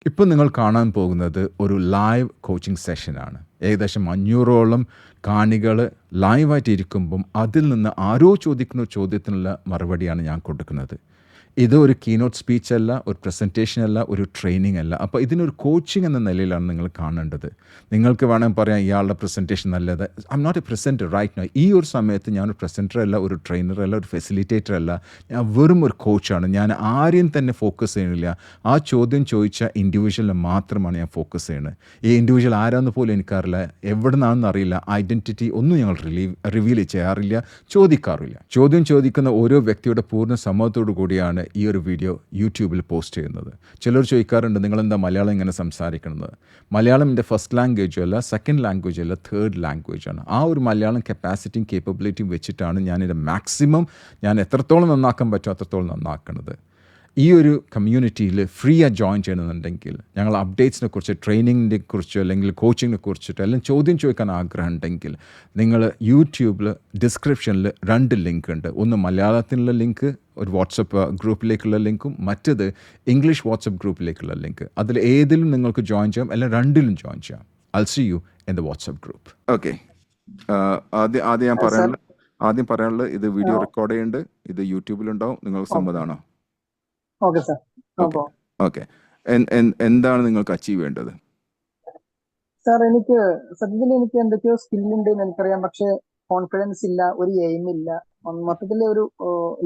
ഇപ്പോൾ നിങ്ങൾ കാണാൻ പോകുന്നത് ഒരു ലൈവ് കോച്ചിങ് സെഷനാണ്. ഏകദേശം 500ഓളം കാണികൾ ലൈവായിട്ട് ഇരിക്കുമ്പം അതിൽ നിന്ന് ആരോ ചോദിക്കുന്ന ചോദ്യത്തിനുള്ള മറുപടിയാണ് ഞാൻ കൊടുക്കുന്നത്. ഇത് ഒരു കീനോട്ട് സ്പീച്ച് അല്ല, ഒരു പ്രസൻറ്റേഷൻ അല്ല, ഒരു ട്രെയിനിങ് അല്ല. അപ്പോൾ ഇതിനൊരു കോച്ചിങ് എന്ന നിലയിലാണ് നിങ്ങൾ കാണേണ്ടത്. നിങ്ങൾക്ക് വേണമെങ്കിൽ പറയാം ഇയാളുടെ പ്രസൻറ്റേഷൻ നല്ലത്. I am not a presenter right now. ഈ ഒരു സമയത്ത് ഞാനൊരു പ്രസൻറ്റർ അല്ല, ഒരു ട്രെയിനർ അല്ല, ഒരു ഫെസിലിറ്റേറ്റർ അല്ല. ഞാൻ വെറും ഒരു കോച്ചാണ്. ഞാൻ ആരെയും തന്നെ ഫോക്കസ് ചെയ്യണില്ല. ആ ചോദ്യം ചോദിച്ച ഇൻഡിവിജ്വലിനെ മാത്രമാണ് ഞാൻ ഫോക്കസ് ചെയ്യുന്നത്. ഈ ഇൻഡിവിജ്വൽ ആരാന്ന് പോലും എനിക്കറിയില്ല, എവിടെ നിന്നാണെന്ന് അറിയില്ല, ഐഡൻറ്റിറ്റി ഒന്നും ഞങ്ങൾ റിവീൽ ചെയ്യാറില്ല, ചോദിക്കാറില്ല. ചോദ്യം ചോദിക്കുന്ന ഓരോ വ്യക്തിയുടെ പൂർണ്ണ സമ്മതത്തോടു കൂടിയാണ് ഈ ഒരു വീഡിയോ യൂട്യൂബിൽ പോസ്റ്റ് ചെയ്യുന്നത്. ചിലർ ചോദിക്കാറുണ്ട് നിങ്ങളെന്താ മലയാളം ഇങ്ങനെ സംസാരിക്കുന്നത്. മലയാളം എൻ്റെ ഫസ്റ്റ് ലാംഗ്വേജും അല്ല, സെക്കൻഡ് ലാംഗ്വേജും അല്ല, തേർഡ് ലാംഗ്വേജാണ്. ആ ഒരു മലയാളം കപ്പാസിറ്റിയും കേപ്പബിലിറ്റിയും വെച്ചിട്ടാണ് ഞാനിത് മാക്സിമം ഞാൻ എത്രത്തോളം നന്നാക്കാൻ പറ്റുമോ അത്രത്തോളം നന്നാക്കുന്നത്. ഈ ഒരു കമ്മ്യൂണിറ്റിയിൽ ഫ്രീ ആയി ജോയിൻ ചെയ്യണമെന്നുണ്ടെങ്കിൽ ഞങ്ങൾ അപ്ഡേറ്റ്സിനെ കുറിച്ച്, ട്രെയിനിങ്ങിനെ കുറിച്ചോ അല്ലെങ്കിൽ കോച്ചിങ്ങിനെ കുറിച്ചിട്ടോ അല്ലെങ്കിൽ ചോദ്യം ചോദിക്കാൻ ആഗ്രഹം ഉണ്ടെങ്കിൽ നിങ്ങൾ യൂട്യൂബിൽ ഡിസ്ക്രിപ്ഷനിൽ 2 ലിങ്ക് ഉണ്ട്. ഒന്ന് മലയാളത്തിനുള്ള ലിങ്ക്, ഒരു വാട്സപ്പ് ഗ്രൂപ്പിലേക്കുള്ള ലിങ്കും, മറ്റത് ഇംഗ്ലീഷ് വാട്സപ്പ് ഗ്രൂപ്പിലേക്കുള്ള ലിങ്ക്. അതിൽ ഏതിലും നിങ്ങൾക്ക് ജോയിൻ ചെയ്യാം, അല്ലെങ്കിൽ 2ലും ജോയിൻ ചെയ്യാം. I see you in the WhatsApp group. Okay, ആദ്യം പറയാനുള്ളത് ഇത് വീഡിയോ റെക്കോർഡ് ചെയ്യുന്നുണ്ട്, ഇത് യൂട്യൂബിലുണ്ടാവും. നിങ്ങൾക്ക് സമ്മതമാണോ? Okay sir. Okay okay. എന്താണ് നിങ്ങൾക്ക് അച്ചീവ് വേണ്ടത്? സാർ എനിക്ക് സത്യത്തിൽ എനിക്ക് എന്തൊക്കെയോ സ്കില്ലുണ്ട് എന്ന് എനിക്കറിയാം, പക്ഷെ കോൺഫിഡൻസ് ഇല്ല, ഒരു എയിം ഇല്ല, മൊത്തത്തിലെ ഒരു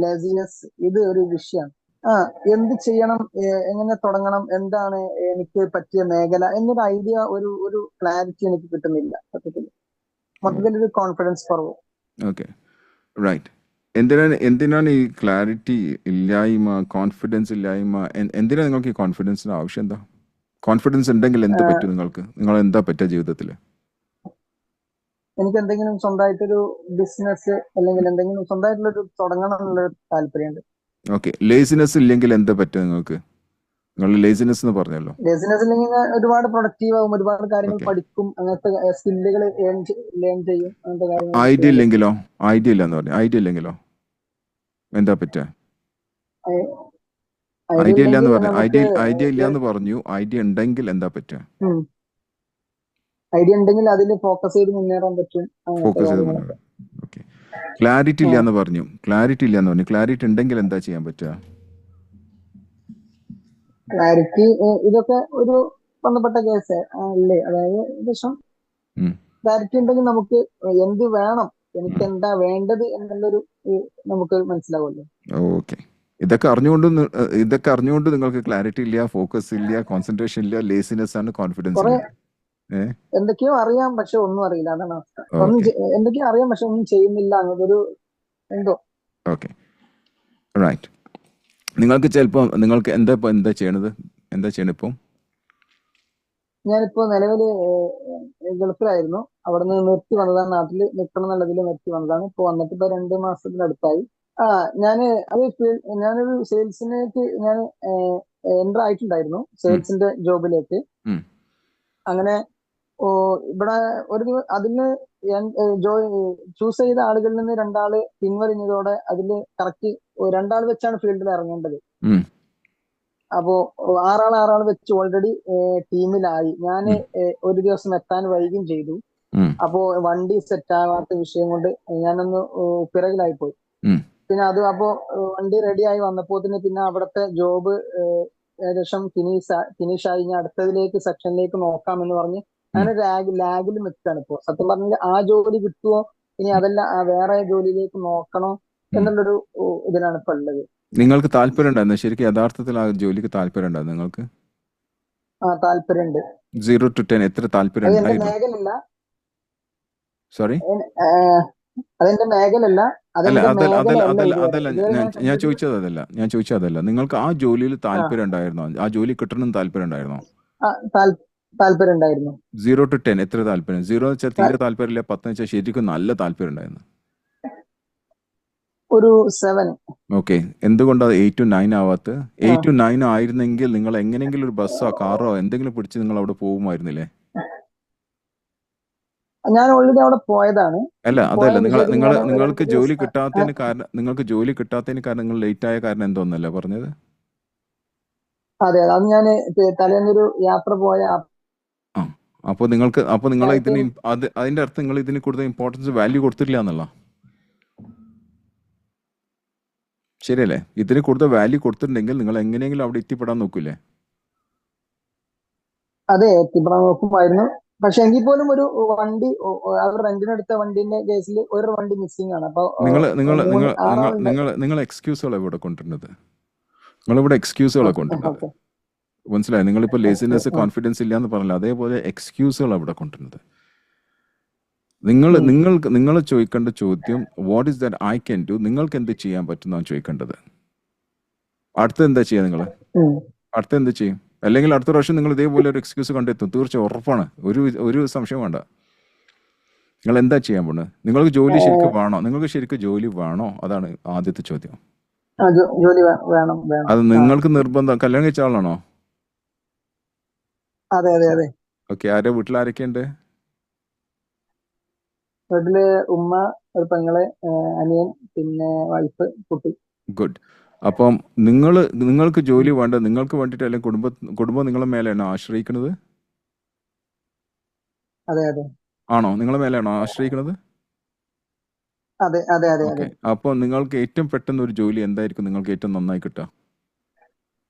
ലേസിനെസ്. ഇത് ഒരു വിഷയമാണ്. എന്ത് ചെയ്യണം, എങ്ങനെ തുടങ്ങണം, എന്താണ് എനിക്ക് പറ്റിയ മേഖല എന്നൊരു ഐഡിയ, ഒരു ക്ലാരിറ്റി എനിക്ക് കിട്ടുന്നില്ല. സത്യത്തിൽ മൊത്തത്തിലൊരു കോൺഫിഡൻസ് കുറവ്. Okay, right. എന്തിനാണ് ഈ ക്ലാരിറ്റി ഇല്ലായ്മ, കോൺഫിഡൻസ് ഇല്ലായ്മ? എന്തിനാണ് നിങ്ങൾക്ക് ഈ കോൺഫിഡൻസിന് ആവശ്യം? എന്താ കോൺഫിഡൻസ് ഉണ്ടെങ്കിൽ എന്ത് പറ്റും നിങ്ങൾക്ക്? നിങ്ങൾ എന്താ പറ്റുക ജീവിതത്തിൽ? എനിക്ക് എന്തെങ്കിലും സ്വന്തമായിട്ടൊരു ബിസിനസ് അല്ലെങ്കിൽ എന്തെങ്കിലും സ്വന്തമായിട്ടുള്ളൊരു തുടങ്ങണം എന്നുള്ള താല്പര്യമുണ്ട്. ഓക്കെ, ലേസിനെസ് ഇല്ലെങ്കിൽ എന്താ പറ്റുക നിങ്ങൾക്ക്? നിങ്ങൾ ലേസിനെസ് എന്ന് പറഞ്ഞല്ലോ. ലേസിനെസ് ഇല്ലെങ്കിൽ ഒരുപാട് പ്രൊഡക്റ്റീവ് ആവും, ഒരുപാട് കാര്യങ്ങൾ പഠിക്കും, അങ്ങനത്തെ സ്കില്ലുകൾ ലേൺ ചെയ്യും, അങ്ങനത്തെ കാര്യങ്ങൾ. ഐഡിയ ഇല്ലെങ്കിലോ? ഐഡിയ ഇല്ലെന്ന് പറഞ്ഞു. ഐഡിയ ഇല്ലെങ്കിലോ എന്താ പറ്റുക? ഐഡിയ ഇല്ലാന്ന് പറഞ്ഞു. ഐഡിയ ഇല്ലാന്ന് പറഞ്ഞു. ഐഡിയ ഉണ്ടെങ്കിൽ എന്താ പറ്റുക? ഐഡിയ ഉണ്ടെങ്കിൽ അതിൽ ഫോക്കസ് ചെയ്ത് മുന്നേറാൻ പറ്റും. ഫോക്കസ് ചെയ്ത് മുന്നേറാം. ഓക്കെ. ക്ലാരിറ്റി ഇല്ലാന്ന് പറഞ്ഞു. ക്ലാരിറ്റി ഉണ്ടെങ്കിൽ എന്താ ചെയ്യാൻ പറ്റുക? ക്ലാരിറ്റി ഇതൊക്കെ ഒരു ബന്ധപ്പെട്ട കേസ് അല്ലേ? അതായത് ഏകദേശം ക്ലാരിറ്റി ഉണ്ടെങ്കിൽ നമുക്ക് എന്ത് വേണം, എനിക്ക് എന്താ വേണ്ടത് എന്നുള്ളൊരു നമുക്ക് മനസ്സിലാവുമല്ലോ. ഓക്കെ. ഇതൊക്കെ അറിഞ്ഞുകൊണ്ട് നിങ്ങൾക്ക് ക്ലാരിറ്റി ഇല്ല, ഫോക്കസ് ഇല്ല, കോൺസെൻട്രേഷൻ ഇല്ല, ലേസിനെസ് ആണ്, കോൺഫിഡൻസ് ഇല്ല. എന്തൊക്കെയോ അറിയാം പക്ഷെ ഒന്നും അറിയില്ല, അതാണ് അവസ്ഥ. എന്തൊക്കെയോ അറിയാം പക്ഷെ ഒന്നും ചെയ്യുന്നില്ല, അങ്ങനൊരു എന്തോ. Okay, right. നിങ്ങൾക്ക് ചിലപ്പോൾ നിങ്ങൾക്ക് എന്താ ചെയ്യണത് ഇപ്പം? ഞാനിപ്പോ നിലവില് ഗൾഫിലായിരുന്നു. അവിടെ നിന്ന് നിർത്തി വന്നതാണ്. നാട്ടില് നിൽക്കണം എന്നുള്ളതിൽ നിർത്തി വന്നതാണ്. ഇപ്പൊ വന്നിട്ട് ഇപ്പൊ 2 മാസത്തിനടുത്തായി. ഞാനൊരു സെയിൽസിലേക്ക് ഞാൻ എൻ്റർ ആയിട്ടുണ്ടായിരുന്നു, സെയിൽസിന്റെ ജോബിലേക്ക്. അങ്ങനെ ഇവിടെ അതിന് ചൂസ് ചെയ്ത ആളുകളിൽ നിന്ന് 2 ആള് പിൻവലിഞ്ഞതോടെ അതില് കറക്റ്റ് 2 ആൾ വെച്ചാണ് ഫീൽഡിൽ ഇറങ്ങേണ്ടത്. അപ്പോ 6 ആൾ വെച്ച് ഓൾറെഡി ടീമിലായി. ഞാൻ ഒരു ദിവസം എത്താൻ വൈകുകയും ചെയ്തു. അപ്പോ വണ്ടി സെറ്റ് ആവാത്ത വിഷയം കൊണ്ട് ഞാനൊന്ന് പിറകിലായി പോയി. പിന്നെ അപ്പോ വണ്ടി റെഡി ആയി വന്നപ്പോ പിന്നെ അവിടുത്തെ ജോബ് ഏകദേശം ഫിനിഷായി. ഞാൻ അടുത്തതിലേക്ക് സെക്ഷനിലേക്ക് നോക്കാമെന്ന് പറഞ്ഞ് അങ്ങനെ ലാഗിൽ നിൽക്കുകയാണ് ഇപ്പോ. സത്യം പറഞ്ഞാൽ ആ ജോലി കിട്ടുമോ, ഇനി അതല്ല വേറെ ജോലിയിലേക്ക് നോക്കണോ എന്നുള്ളൊരു ഇതിലാണ് ഇപ്പൊ ഉള്ളത്. നിങ്ങൾക്ക് താല്പര്യം ഉണ്ടായിരുന്നു ശരിക്കും? യഥാർത്ഥത്തിൽ ആ ജോലിക്ക് താല്പര്യം ഉണ്ടായിരുന്നു നിങ്ങൾക്ക്? താല്പര്യമുണ്ട്. 0 to 10 എത്ര താല്പര്യം ഉണ്ടായിരുന്നു? മേഖലല്ല. സോറി, അതെന്റെ മേഖലല്ല. അതല്ല ഞാൻ ചോദിച്ചത് അതല്ല. നിങ്ങൾക്ക് ആ ജോലിയിൽ താല്പര്യം ഉണ്ടായിരുന്നോ? ആ ജോലി കിട്ടണമെന്ന് താല്പര്യം ഉണ്ടായിരുന്നോ? താല്പര്യം ഉണ്ടായിരുന്നു. 0 to 10 എത്ര താല്പര്യം? 0 വെച്ചാൽ തീരെ താല്പര്യമില്ല, 10 വെച്ചാൽ ശരിക്കും നല്ല താല്പര്യം ഉണ്ടായിരുന്നു. ഒരു 7. ഓക്കെ, എന്തുകൊണ്ടാണ് 8 to 9 ആവാത്തത്? 8 to 9 ആയിരുന്നെങ്കിൽ നിങ്ങൾ എങ്ങനെയെങ്കിലും ഒരു ബസ്സോ കാറോ എന്തെങ്കിലും പിടിച്ച് നിങ്ങൾ അവിടെ പോകുമായിരുന്നില്ലേ? ഞാൻ ഓൾറെഡി അവിടെ പോയതാണ്. അല്ല, അതല്ല. നിങ്ങൾക്ക് ജോലി കിട്ടാത്തതിന് കാരണം നിങ്ങൾ ലേറ്റ് ആയ കാരണം എന്തോന്നല്ല പറഞ്ഞത്? അതെ അത് ഞാൻ തലേന്നൊരു യാത്ര പോയ ആ അപ്പോൾ നിങ്ങൾ ഇതിന് ആയപ്പോഴും അതിന്റെ അർത്ഥം നിങ്ങൾ ഇതിന് കൂടുതൽ ഇമ്പോർട്ടൻസ് വാല്യൂ കൊടുത്തിട്ടില്ല എന്നുള്ള ശരിയല്ലേ? ഇതിന് കൂടുതൽ വാല്യൂ കൊടുത്തിട്ടുണ്ടെങ്കിൽ നിങ്ങൾ എങ്ങനെയെങ്കിലും അവിടെ എത്തിപ്പെടാൻ നോക്കൂലേ? അതെ എത്തിപ്പെടാൻ നോക്കുമായിരുന്നു. പക്ഷെ എങ്കിൽ പോലും ഒരു വണ്ടി അവർ റെന്റിനെടുത്ത വണ്ടിന്റെ കേസിൽ ഒരു വണ്ടി മിസ്സിംഗ് ആണ്. അപ്പൊ നിങ്ങൾ നിങ്ങൾ നിങ്ങൾ നിങ്ങൾ ആറാളുണ്ട്. നിങ്ങൾ നിങ്ങൾ എക്സ്ക്യൂസുകളാണ് ഇവിടെ കൊണ്ടുവരുന്നത്. നിങ്ങളിവിടെ എക്സ്ക്യൂസുകളാണ് കൊണ്ടുവരുന്നത്. ഓക്കെ മനസ്സിലായി? നിങ്ങളിപ്പോൾ ഓക്കെ ലേസിനെസ് കോൺഫിഡൻസ് ഇല്ല എന്ന് പറഞ്ഞില്ല, അതേപോലെ എക്സ്ക്യൂസുകളാണ് ഇവിടെ കൊണ്ടുവരുന്നത്. നിങ്ങൾ ചോദിക്കേണ്ട ചോദ്യം what is that I can do, നിങ്ങൾക്ക് എന്ത് ചെയ്യാൻ പറ്റുന്നതാണ് ചോദിക്കേണ്ടത്. അടുത്ത എന്താ ചെയ്യുക നിങ്ങൾ? അടുത്ത എന്ത് ചെയ്യും? അല്ലെങ്കിൽ അടുത്ത പ്രാവശ്യം നിങ്ങൾ ഇതേപോലെ ഒരു എക്സ്ക്യൂസ് കണ്ടെത്തും, തീർച്ചയായും ഉറപ്പാണ്. ഒരു സംശയം വേണ്ട. നിങ്ങൾ എന്താ ചെയ്യാൻ പോകുന്നത്? നിങ്ങൾക്ക് ജോലി ശരിക്കും വേണോ? നിങ്ങൾക്ക് ശരിക്കും ജോലി വേണോ? അതാണ് ആദ്യത്തെ ചോദ്യം. ജോലി വേണം വേണം. അത് നിങ്ങൾക്ക് നിർബന്ധം. കല്യാണം കഴിച്ച ആളാണോ? അതെ അതെ അതെ. ഓക്കെ. വീട്ടിൽ ആരൊക്കെയുണ്ട്? വീട്ടില് ഉമ്മ, ഒരു പെങ്ങള്, അനിയൻ, പിന്നെ വൈഫ്, കുട്ടി. ഗുഡ്. അപ്പം നിങ്ങൾക്ക് ജോലി വേണ്ട, നിങ്ങൾക്ക് വേണ്ടിയിട്ട് അല്ലെങ്കിൽ കുടുംബം നിങ്ങളെ മേലെയാണോ ആശ്രയിക്കുന്നത്? അതെ അതെ ആണോ? നിങ്ങളെ മേലെയാണോ ആശ്രയിക്കുന്നത്? അതെ അതെ അതെ ഓക്കെ. അതെ. അപ്പോൾ നിങ്ങൾക്ക് ഏറ്റവും പെട്ടെന്ന് ഒരു ജോലി എന്തായിരിക്കും നിങ്ങൾക്ക് ഏറ്റവും നന്നായി കിട്ടുക?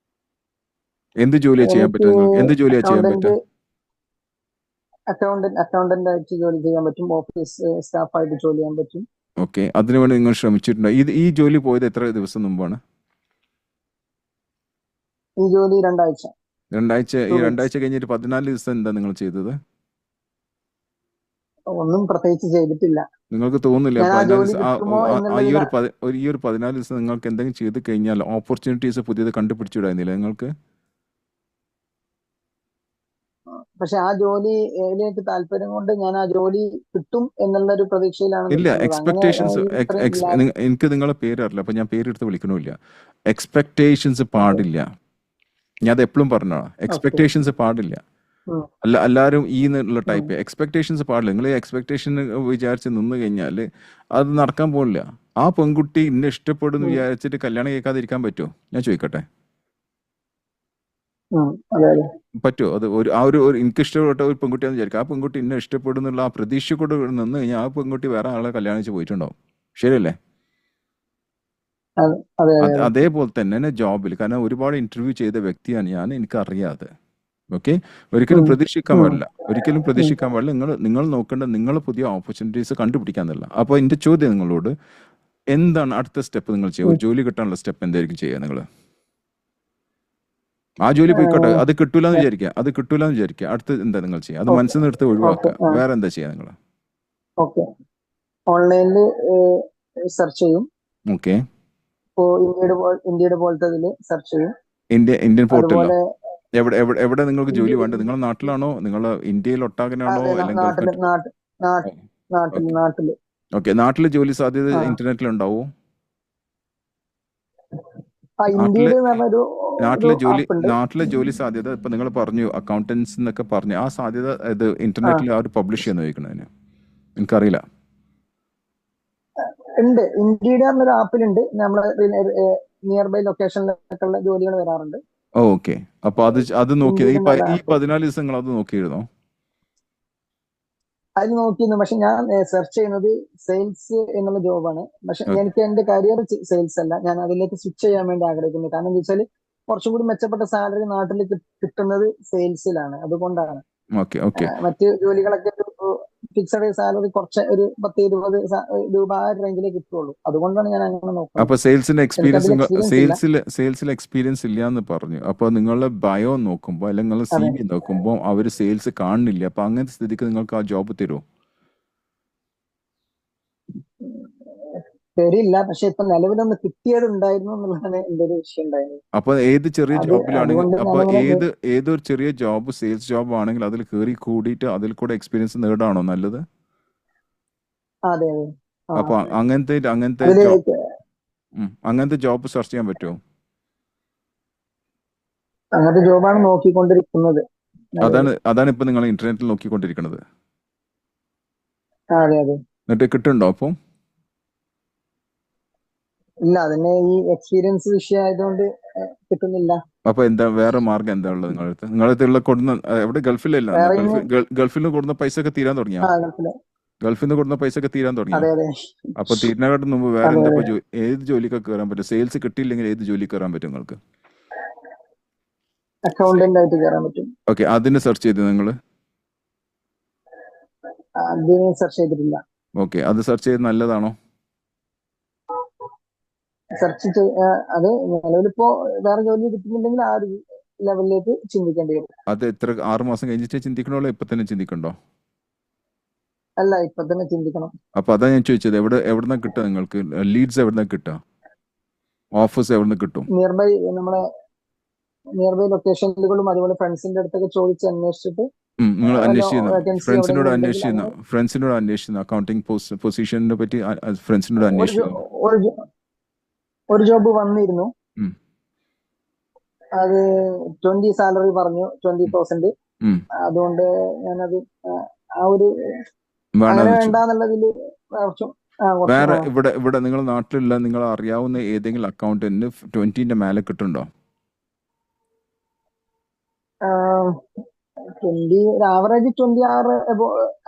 എന്ത് ജോലിയാണ് ചെയ്യാൻ എനിക്ക് പറ്റുക നിങ്ങൾക്ക്? എന്ത് ജോലിയാണ് ചെയ്യാൻ പറ്റുക? അക്കൗണ്ടന്റ് ആയിട്ട് ജോലി ചെയ്യാൻ പറ്റും. ഓഫീസ് സ്റ്റാഫായിട്ട് ജോലി ചെയ്യാൻ പറ്റും. ഓക്കെ. അതിനുവേണ്ടി നിങ്ങൾ ശ്രമിച്ചിട്ടുണ്ടോ? ഈ ജോലി പോയത് എത്ര ദിവസം മുമ്പാണ്? ഈ ജോലി 2 ആഴ്ച. 2 ആഴ്ച. ഈ 2 2 weeks. ആഴ്ച കഴിഞ്ഞിട്ട് 14 ദിവസം എന്താ നിങ്ങൾ ചെയ്തത്? ഒന്നും പ്രത്യേകിച്ച് ചെയ്തിട്ടില്ല. നിങ്ങൾക്ക് തോന്നുന്നില്ല ഞാൻ ആ 14 ജോലി ദിവസം കിട്ടുമോ ഈ എന്നുള്ളതിൽ ഒരു 14 ദിവസം നിങ്ങൾക്ക് എന്തെങ്കിലും ചെയ്ത് കഴിഞ്ഞാൽ ഓപ്പർച്യൂണിറ്റീസ് പുതിയത് കണ്ടുപിടിച്ചിടായിരുന്നില്ല നിങ്ങൾക്ക്? പക്ഷെ ആ ജോലിയിലേക്ക് താല്പര്യം കൊണ്ട് ഞാൻ ആ ജോലി കിട്ടും എന്നുള്ള ഒരു പ്രതീക്ഷയിലാണ് ഇല്ല. നിൽക്കുന്നത്. അങ്ങനെ ഇത്രയും എനിക്ക് നിങ്ങളെ പേര് അറിയില്ല, അപ്പൊ ഞാൻ പേരെടുത്ത് വിളിക്കണമില്ല. എക്സ്പെക്ടേഷൻസ് പാടില്ല. ഞാൻ അത് എപ്പോഴും പറഞ്ഞതാണ്. എക്സ്പെക്ടേഷൻസ് പാടില്ല. എല്ലാവരും എന്നുള്ള ടൈപ്പ് എക്സ്പെക്ടേഷൻസ് പാടില്ല. നിങ്ങൾ എക്സ്പെക്ടേഷൻ വിചാരിച്ച് നിന്ന് കഴിഞ്ഞാൽ അത് നടക്കാൻ പോകില്ല. ആ പെൺകുട്ടി ഇന്നെ ഇഷ്ടപ്പെടുന്നു വിചാരിച്ചിട്ട് കല്യാണം കേൾക്കാതിരിക്കാൻ പറ്റുമോ? ഞാൻ ചോദിക്കട്ടെ, പറ്റുമോ? അത് എനിക്ക് ഇഷ്ടപ്പെട്ട ഒരു പെൺകുട്ടിയാണെന്ന് വിചാരിക്കും. ആ പെൺകുട്ടി ഇന്നെ ഇഷ്ടപ്പെടുന്നുള്ള ആ പ്രതീക്ഷ കൂടെ നിന്ന് കഴിഞ്ഞാൽ ആ പെൺകുട്ടി വേറെ ആളെ കല്യാണം വെച്ച് പോയിട്ടുണ്ടാവും. ശരിയല്ലേ? അതേപോലെ തന്നെ ജോബിൽ, കാരണം ഒരുപാട് ഇന്റർവ്യൂ ചെയ്ത വ്യക്തിയാണ് ഞാൻ, എനിക്കറിയാതെ. ഓക്കെ. ഒരിക്കലും പ്രതീക്ഷിക്കാൻ പാടില്ല. നിങ്ങൾ നോക്കേണ്ട നിങ്ങൾ പുതിയ ഓപ്പർച്യൂണിറ്റീസ് കണ്ടുപിടിക്കാന്നല്ല. അപ്പോൾ എൻ്റെ ചോദ്യം നിങ്ങളോട്, എന്താണ് അടുത്ത സ്റ്റെപ്പ് നിങ്ങൾ ചെയ്യുക? ഒരു ജോലി കിട്ടാനുള്ള സ്റ്റെപ്പ് എന്തായിരിക്കും ചെയ്യുക നിങ്ങൾ? ആ ജോലി പോയിക്കോട്ടെ, അത് കിട്ടൂലെന്ന് വിചാരിക്കുക. അടുത്ത് എന്താ നിങ്ങൾ ചെയ്യുക? അത് മനസ്സിൽ നിന്ന് എടുത്ത് ഒഴിവാക്കുക. വേറെ എന്താ ചെയ്യുക നിങ്ങൾ? ഓൺലൈനിൽ സെർച്ച് ചെയ്യും. ഓക്കെ. ഇപ്പോൾ ഇന്ത്യയുടെ പോലത്തെ സെർച്ച് ചെയ്യും. ഇന്ത്യൻ പോർട്ടലിലോ? എവിടെ നിങ്ങൾക്ക് ജോലി വേണ്ടത്? നിങ്ങളുടെ നാട്ടിലാണോ? നിങ്ങൾ ഇന്ത്യയിൽ ഒട്ടാകനാണോ? അല്ലെങ്കിൽ നാട്ടില്. ഓക്കെ. നാട്ടിലെ ജോലി സാധ്യത ഇന്റർനെറ്റിൽ ഉണ്ടാവോ? നാട്ടിലെ ജോലി സാധ്യത ഇപ്പൊ നിങ്ങൾ പറഞ്ഞു അക്കൗണ്ടൻസ് എന്നൊക്കെ പറഞ്ഞു, ആ സാധ്യത ഇത് ഇന്റർനെറ്റിൽ ആ ഒരു പബ്ലിഷ് ചെയ്യാൻ ചോദിക്കണതിന് എനിക്കറിയില്ല. ഉണ്ട്. ഇന്ത്യയുടെ ഒരു ആപ്പിലുണ്ട്. നമ്മളെ നിയർ ബൈ ലൊക്കേഷനിലൊക്കെ ഉള്ള ജോലികൾ വരാറുണ്ട്. ഓക്കെ. അപ്പൊ അത് നോക്കി ഈ 14 ദിവസം നിങ്ങൾ അത് നോക്കിയിരുന്നോ? അത് നോക്കിയിരുന്നു. പക്ഷെ ഞാൻ സെർച്ച് ചെയ്യുന്നത് സെയിൽസ് എന്നുള്ള ജോബാണ്. പക്ഷെ എനിക്ക് എന്റെ കരിയർ സെയിൽസ് അല്ല. ഞാൻ അതിലേക്ക് സ്വിച്ച് ചെയ്യാൻ വേണ്ടി ആഗ്രഹിക്കുന്നു. കാരണം എന്താ വെച്ചാൽ കുറച്ചും കൂടി മെച്ചപ്പെട്ട സാലറി നാട്ടിൽ കിട്ടുന്നത് സെയിൽസിലാണ്. അതുകൊണ്ടാണ്. മറ്റ് ജോലികളൊക്കെ ഫിക്സഡ് സാലറി കുറച്ച് ഒരു 10-20 രൂപ ആ റേഞ്ചിലേ കിട്ടുള്ളൂ. അതുകൊണ്ടാണ് ഞാൻ അങ്ങനെ നോക്കുന്നത്. അപ്പൊ സെയിൽസിൽ എക്സ്പീരിയൻസ് ഇല്ല എന്ന് പറഞ്ഞു. അപ്പൊ നിങ്ങളുടെ ബയോ നോക്കുമ്പോൾ അല്ലെങ്കിൽ നിങ്ങളുടെ CV നോക്കുമ്പോൾ അവർ സെയിൽസ് കാണുന്നില്ല. അപ്പൊ അങ്ങനത്തെ സ്ഥിതിക്ക് നിങ്ങൾക്ക് ആ ജോബ് തരുമോ? തരില്ല. പക്ഷെ ഇപ്പൊ നിലവിലൊന്ന് കിട്ടിയതുണ്ടായിരുന്നു എന്നുള്ളതാണ് എന്റെ ഒരു വിഷയം ഉണ്ടായിരുന്നത്. അപ്പൊ ഏത് ചെറിയ ജോബിലാണെങ്കിൽ, അപ്പൊ ഏതൊരു ചെറിയ ജോബ് സെയിൽസ് ജോബ് ആണെങ്കിൽ അതിൽ കയറി കൂടിയിട്ട് അതിൽ കൂടെ എക്സ്പീരിയൻസ് നേടാണോ നല്ലത്? അതെ. അപ്പൊ അങ്ങനത്തെ ജോബ് സെർച്ച് ചെയ്യാൻ പറ്റുമോ? അങ്ങനത്തെ ജോബാണ് നോക്കിക്കൊണ്ടിരിക്കുന്നത്. അതാണ് ഇപ്പൊ നിങ്ങൾ ഇന്റർനെറ്റിൽ നോക്കിക്കൊണ്ടിരിക്കുന്നത്. അതെ. എന്നിട്ട് കിട്ടുന്നുണ്ടോ? അപ്പം ഇല്ല, അതിന് ഈ എക്സ്പീരിയൻസ് വിഷയമായതുകൊണ്ട് കിട്ടുന്നില്ല. അപ്പൊ എന്താ വേറെ മാർഗം എന്താ ഉള്ളത് നിങ്ങളടുത്തുള്ള കൊടുന്ന എവിടെ ഗൾഫിലല്ല വേറെ ഇനി ഗൾഫിൽ നിന്ന് കൊടുക്കുന്ന പൈസ ഒക്കെ തീരാൻ തുടങ്ങിയാ ഗൾഫില്. ഗൾഫിൽ നിന്ന് കൊടുക്കുന്ന പൈസ ഒക്കെ തീരാൻ തുടങ്ങിയാ അതെ അതെ അപ്പൊ തീരുന്നതിനു മുമ്പ് വേറെ അതെ എന്താ അതെ. ഇപ്പൊ ഏത് ജോലിക്കൊക്കെ കയറാൻ പറ്റും? സെയിൽസ് കിട്ടിയില്ലെങ്കിൽ ഏത് ജോലി കയറാൻ പറ്റും നിങ്ങൾക്ക്? അക്കൗണ്ടന്റ് ആയിട്ട് കയറാൻ പറ്റും. ഓക്കെ, അതിന് സെർച്ച് ചെയ്ത് നിങ്ങൾ അതിന് സെർച്ച് ചെയ്തിട്ടില്ല. ഓക്കെ, അത് സെർച്ച് ചെയ്ത് നല്ലതാണോ? അത് നിലവിലിപ്പോ വേറെ ജോലി കിട്ടുന്നുണ്ടെങ്കിൽ ആ ഒരു ലെവലിലേക്ക് ചിന്തിക്കേണ്ടി വരും. അത് എത്ര 6 മാസം കഴിഞ്ഞിട്ട് ചിന്തിക്കണോ ഇപ്പൊ തന്നെ ചിന്തിക്കണ്ടോ? അല്ല, ഇപ്പൊ തന്നെ ചിന്തിക്കണം. അപ്പൊ അതാ ഞാൻ ചോദിച്ചത്, എവിടുന്ന കിട്ടുക നിങ്ങൾക്ക് ലീഡ്സ്? എവിടുന്ന കിട്ടുക? ഓഫേഴ്സ് എവിടുന്ന് കിട്ടും? നമ്മളെ നിയർ ബൈ ലൊക്കേഷനുകളും അതുപോലെ ഫ്രണ്ട്സിന്റെ അടുത്തൊക്കെ ചോദിച്ച് അന്വേഷിച്ചിട്ട് നിങ്ങൾ അന്വേഷിക്കുന്ന വേക്കൻസി ഫ്രണ്ട്സിനോട് എവിടെയെങ്കിലും ഉണ്ടെങ്കിൽ അന്വേഷിക്കുന്ന അക്കൗണ്ടിങ് പൊസിഷനെ പറ്റി ഫ്രണ്ട്സിനോട് അന്വേഷിക്കുന്നു. ഒരു ജോബ് വന്നിരുന്നു. ഉം. അത് 20 സാലറി പറഞ്ഞു, 20,000. അതുകൊണ്ട് ഞാനത് ആ ഒരു അങ്ങനെ വേണ്ടാന്ന് വെച്ചു. വേണ്ടെന്നുള്ളതില് വേറെ ഇവിടെ നിങ്ങളുടെ നാട്ടിലുള്ള നിങ്ങൾ അറിയാവുന്ന ഏതെങ്കിലും അക്കൗണ്ടന്റിന് 20ന്റെ മേലെ കിട്ടുന്നുണ്ടോ? 20, ഒരു ആവറേജ് 26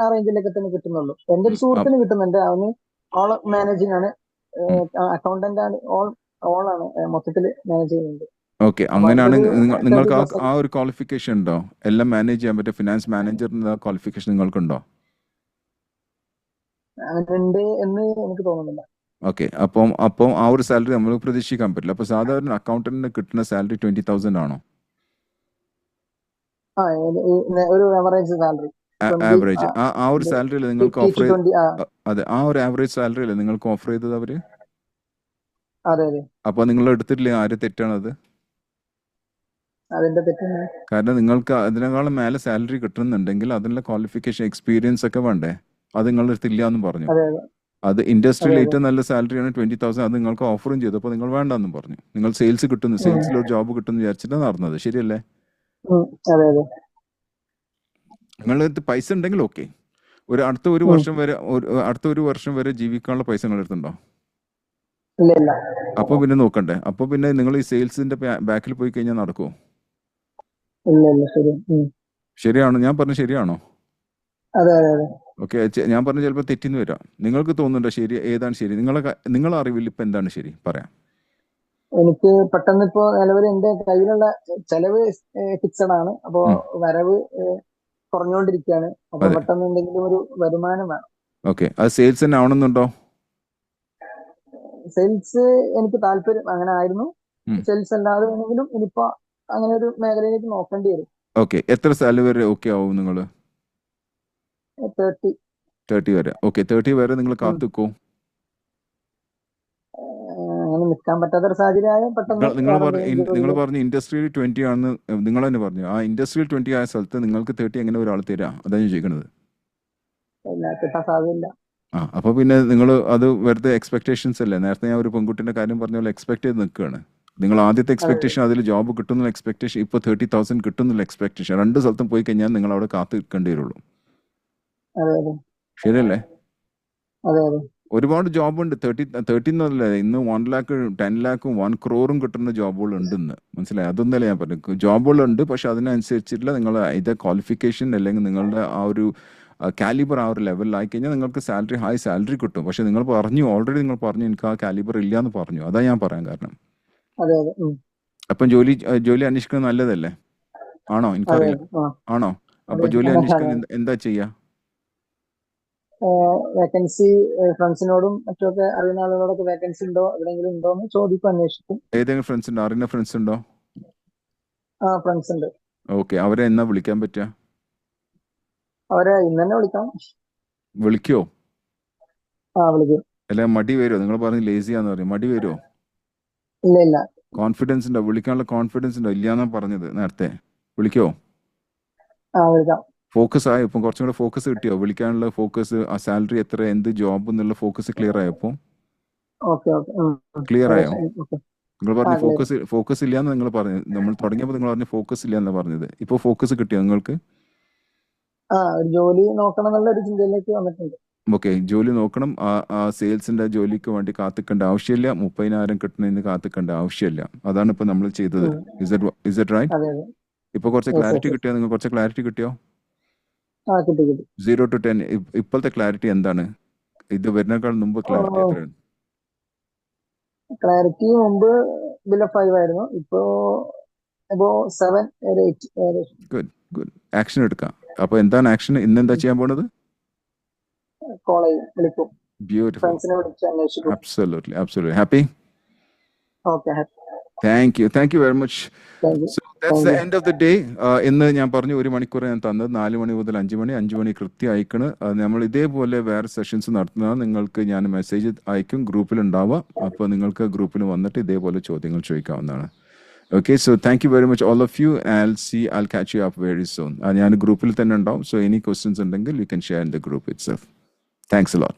ആ റേഞ്ചിലൊക്കെ തന്നെ കിട്ടുന്നുള്ളൂ. എന്റെ ഒരു സുഹൃത്തിന് കിട്ടുന്നുണ്ട്. അവന് ഓൾ മാനേജിങ് ആണ്, അക്കൗണ്ടന്റ് ആണ്, ഓൾ ആണ് മൊത്തത്തില് മാനേജ് ചെയ്യുന്നുണ്ട്. ഓക്കെ, അങ്ങനെയാണെങ്കിൽ നിങ്ങൾക്ക് ആ ഒരു ക്വാളിഫിക്കേഷൻ ഉണ്ടോ? എല്ലാം മാനേജ് ചെയ്യാൻ പറ്റും, ഫിനാൻസ് മാനേജറിന്റെ ക്വാളിഫിക്കേഷൻ നിങ്ങൾക്കുണ്ടോ? ഉണ്ട് എന്ന് എനിക്ക് തോന്നുന്നില്ല. ഓക്കെ, അപ്പം ആ ഒരു സാലറി നമ്മൾ പ്രതീക്ഷിക്കാൻ പറ്റില്ല. അപ്പൊ സാധാരണ അക്കൗണ്ടന്റിന് കിട്ടുന്ന സാലറി 20,000 ആണോ? ഒരു ആവറേജ് സാലറി ആവറേജ് ആ ഒരു സാലറിയിൽ നിങ്ങൾക്ക് ഓഫർ 20. അതെ, ആ ഒരു ആവറേജ് സാലറിയിൽ നിങ്ങൾക്ക് ഓഫർ ചെയ്തത് അവര്? അതെ അതെ, അപ്പൊ നിങ്ങൾ എടുത്തിട്ടില്ല, ആര് തെറ്റാണത്? അതിന്റെ തെറ്റാണ്. കാരണം നിങ്ങൾക്ക് അതിനേക്കാളും മേലെ സാലറി കിട്ടുന്നുണ്ടെങ്കിൽ അതിനുള്ള ക്വാളിഫിക്കേഷൻ എക്സ്പീരിയൻസ് ഒക്കെ വേണ്ടേ? അത് നിങ്ങളുടെ അടുത്ത് ഇല്ല എന്നും പറഞ്ഞു. അതെ അതെ അത് ഇൻഡസ്ട്രിയിൽ ഏറ്റവും നല്ല സാലറിയാണ് 20,000. അത് നിങ്ങൾക്ക് ഓഫറും ചെയ്തു. അപ്പോൾ നിങ്ങൾ വേണ്ടെന്നും പറഞ്ഞു. നിങ്ങൾ സെയിൽസ് കിട്ടുന്നു, സെയിൽസിൽ ഒരു ജോബ് കിട്ടുന്നു വിചാരിച്ചിട്ടാണ് നടന്നത്, ശരിയല്ലേ? അതെ അതെ. നിങ്ങളുടെ അടുത്ത് പൈസ ഉണ്ടെങ്കിൽ ഓക്കെ, അടുത്ത ഒരു വർഷം വരെ ജീവിക്കാനുള്ള പൈസ നിങ്ങളുടെ അടുത്തുണ്ടോ? ഇല്ല ഇല്ല. അപ്പൊ പിന്നെ നോക്കണ്ടേ? അപ്പൊ പിന്നെ നിങ്ങൾ ഈ സെയിൽസിന്റെ ബാക്കിൽ പോയി കഴിഞ്ഞാൽ നടക്കുമോ? ഇല്ല ഇല്ല, ശരി. ശരിയാണോ ഞാൻ പറഞ്ഞത്? ശരിയാണോ? അതെ അതെ അതെ. ഓക്കെ, ഞാൻ പറഞ്ഞ ചിലപ്പോൾ തെറ്റിന്ന് വരാം. നിങ്ങൾക്ക് തോന്നുന്നുണ്ടോ ശരി? ഏതാണ് ശരി? നിങ്ങളെ അറിവിൽ ഇപ്പൊ എന്താണ് ശരി? പറയാം. എനിക്ക് പെട്ടെന്ന് ഇപ്പോ നിലവിൽ എന്റെ കയ്യിലുള്ള ചെലവ് ഫിക്സഡ് ആണ്. അപ്പോ വരവ് കുറഞ്ഞുകൊണ്ടിരിക്കുകയാണ്. അപ്പൊ പെട്ടെന്ന് എന്തെങ്കിലും ഒരു വരുമാനം വേണം. ഓക്കെ, അത് സെയിൽസ് തന്നെ ആവണമെന്നുണ്ടോ? സെയിൽസ് എനിക്ക് താല്പര്യം അങ്ങനെ ആയിരുന്നു. സെയിൽസ് അല്ലാതെ വേണമെങ്കിലും ഇനിയിപ്പോ അങ്ങനെ ഒരു മേഖലയിലേക്ക് നോക്കേണ്ടി വരും. ഓക്കെ, എത്ര സാലറി വരെ ഓക്കെ ആവും നിങ്ങൾ? 30 വരെ. ഓക്കെ, 30 വരെ നിങ്ങൾ കാത്തുക്കോ. അങ്ങനെ നിൽക്കാൻ പറ്റാത്തൊരു സാഹചര്യം പെട്ടെന്ന് നിങ്ങൾ പറഞ്ഞു ഇൻഡസ്ട്രിയിൽ 20 ആണെന്ന് നിങ്ങൾ തന്നെ പറഞ്ഞു. ആ ഇൻഡസ്ട്രിയിൽ 20 ആയ സ്ഥലത്ത് നിങ്ങൾക്ക് 30 എങ്ങനെ ഒരാൾ തരാം? അതാണ് ഞാൻ ചോദിക്കുന്നത്. കിട്ടാൻ സാധ്യതയില്ല. അപ്പൊ പിന്നെ നിങ്ങൾ അത് വെറുതെ എക്സ്പെക്ടേഷൻസ് അല്ലേ? നേരത്തെ ഞാൻ ഒരു പെൺകുട്ടിന്റെ കാര്യം പറഞ്ഞ പോലെ എക്സ്പെക്ട് ചെയ്ത് നിൽക്കുകയാണ്. നിങ്ങൾ ആദ്യത്തെ എക്സ്പെക്ടേഷൻ അതിൽ ജോബ് കിട്ടുന്ന എക്സ്പെക്ടേഷൻ, ഇപ്പോൾ 30,000 കിട്ടുന്നുള്ള എക്സ്പെക്ടേഷൻ. രണ്ട് സ്ഥലത്തും പോയി കഴിഞ്ഞാൽ നിങ്ങൾ അവിടെ കാത്തു നിൽക്കേണ്ടി വരുള്ളൂ, ശരിയല്ലേ? ഒരുപാട് ജോബ് ഉണ്ട്. 30 എന്നല്ല, ഇന്ന് 1 lakh 10 lakh 1 crore കിട്ടുന്ന ജോബുകൾ ഉണ്ട് ഇന്ന്, മനസ്സിലായി? അതൊന്നല്ല ഞാൻ പറഞ്ഞു. ജോബുകളുണ്ട്, പക്ഷെ അതിനനുസരിച്ചിട്ടുള്ള നിങ്ങളുടെ ഇത് ക്വാളിഫിക്കേഷൻ അല്ലെങ്കിൽ നിങ്ങളുടെ ആ ഒരു കാലിബർ ആ ഒരു ലെവലിലായി കഴിഞ്ഞാൽ നിങ്ങൾക്ക് സാലറി, ഹൈ സാലറി കിട്ടും. പക്ഷെ നിങ്ങൾ ഓൾറെഡി നിങ്ങൾ പറഞ്ഞു എനിക്ക് ആ കാലിബർ ഇല്ല എന്ന് പറഞ്ഞു. അതാ ഞാൻ പറയാൻ കാരണം. അപ്പം ജോലി അന്വേഷിക്കുന്നത് നല്ലതല്ലേ? ആണോ? എനിക്കറിയില്ല. ആണോ? അപ്പൊ ജോലി അന്വേഷിക്കാൻ എന്താ ചെയ്യാ? വേക്കൻസി ഫ്രണ്ട്സിനോടും മറ്റൊക്കെ അറിയുന്ന ആളുകളോടൊക്കെ വേക്കൻസി ഉണ്ടോ, എവിടെയെങ്കിലും ഉണ്ടോ എന്ന് ചോദിക്കും, അന്വേഷിക്കും. ഏതെങ്കിലും ഫ്രണ്ട്സ് ഉണ്ടോ? അറിയുന്ന ഫ്രണ്ട്സ് ഉണ്ടോ? ഫ്രണ്ട്സ് ഉണ്ട്. ഓക്കെ, അവരെ എന്നാ വിളിക്കാൻ പറ്റുക? അവരെ ഇന്ന് തന്നെ വിളിക്കാം. വിളിക്കോ? വിളിക്കും. അല്ല, മടി വരുമോ? നിങ്ങൾ പറഞ്ഞ് ലേസിയാന്ന് പറയും, മടി വരുമോ? ഇല്ല ഇല്ല. കോൺഫിഡൻസ് ഉണ്ടോ? വിളിക്കാനുള്ള കോൺഫിഡൻസ് ഉണ്ടോ? ഇല്ലാന്നാ പറഞ്ഞത് നേരത്തെ. വിളിക്കോ? വിളിക്കാം. ഫോക്കസ് ആയോ? ഇപ്പം കുറച്ചും കൂടെ ഫോക്കസ് കിട്ടിയോ? വിളിക്കാനുള്ള ഫോക്കസ്, ആ സാലറി എത്ര, എന്ത് ജോബ് എന്നുള്ള ഫോക്കസ് ക്ലിയർ ആയോ? ഇപ്പം ക്ലിയർ ആയോ? നിങ്ങൾ പറഞ്ഞു ഫോക്കസ് ഇല്ലാന്ന് നിങ്ങൾ പറഞ്ഞു. നമ്മൾ തുടങ്ങിയപ്പോൾ നിങ്ങൾ പറഞ്ഞു ഫോക്കസ് ഇല്ല എന്നാ പറഞ്ഞത്. ഇപ്പൊ ഫോക്കസ് കിട്ടിയോ നിങ്ങൾക്ക്? ഒരു ജോലി നോക്കണം എന്നുള്ള ഒരു ചിന്തയിലേക്ക് വന്നിട്ടുണ്ട്. ഓക്കെ, ജോലി നോക്കണം. ആ സെയിൽസിന്റെ ജോലിക്ക് വേണ്ടി കാത്തിക്കേണ്ട ആവശ്യമില്ല. 30,000 കിട്ടുന്നതിന് കാത്തിക്കേണ്ട ആവശ്യമില്ല. അതാണ് ഇപ്പൊ നമ്മൾ ചെയ്തത്. Is it right? അതെ അതെ. ഇപ്പൊ കുറച്ച് Yes, yes, ക്ലാരിറ്റി yes. കിട്ടിയോ? നിങ്ങൾ കുറച്ച് ക്ലാരിറ്റി കിട്ടിയോ? കിട്ടി കിട്ടി. 0 to 10 ഇപ്പോഴത്തെ ക്ലാരിറ്റി എന്താണ്? ഇത് വരുന്നേക്കാൾ മുമ്പ് ക്ലാരിറ്റി എത്രയാണ്? ക്ലാരിറ്റി മുമ്പ് ബിലോ 5 ആയിരുന്നു, ഇപ്പോ 7 or 8 ഏകദേശം. Good good. ആക്ഷൻ എടുക്കാം. അപ്പൊ എന്താണ് ആക്ഷൻ? ഇന്നെന്താ ചെയ്യാൻ പോണത്? കോൾ ചെയ്യും, വിളിക്കും, ബ്യൂട്ടിഫുൾ. ഫ്രണ്ട്സിനെ വിളിച്ച് അന്വേഷിക്കും. Absolutely. Happy? Okay, Thank you very much. Thank you. So that's the end of the day. ഇന്ന് ഞാൻ പറഞ്ഞു 1 മണിക്കൂർ ഞാൻ തന്നത്. 4 മണി മുതൽ 5 മണി കൃത്യം അയക്കണ്. നമ്മൾ ഇതേപോലെ വേറെ സെഷൻസ് നടത്തുന്ന നിങ്ങൾക്ക് ഞാൻ മെസ്സേജ് അയക്കും, ഗ്രൂപ്പിൽ ഉണ്ടാവാം. അപ്പോൾ നിങ്ങൾക്ക് ഗ്രൂപ്പിൽ വന്നിട്ട് ഇതേപോലെ ചോദ്യങ്ങൾ ചോദിക്കാവുന്നതാണ്. Okay, so thank you very much all of you. I'll catch you up very soon. ഞാൻ ഗ്രൂപ്പിൽ തന്നെ ഉണ്ടാവും. So any questions ഉണ്ടെങ്കിൽ you can share in the group itself. Thanks a lot.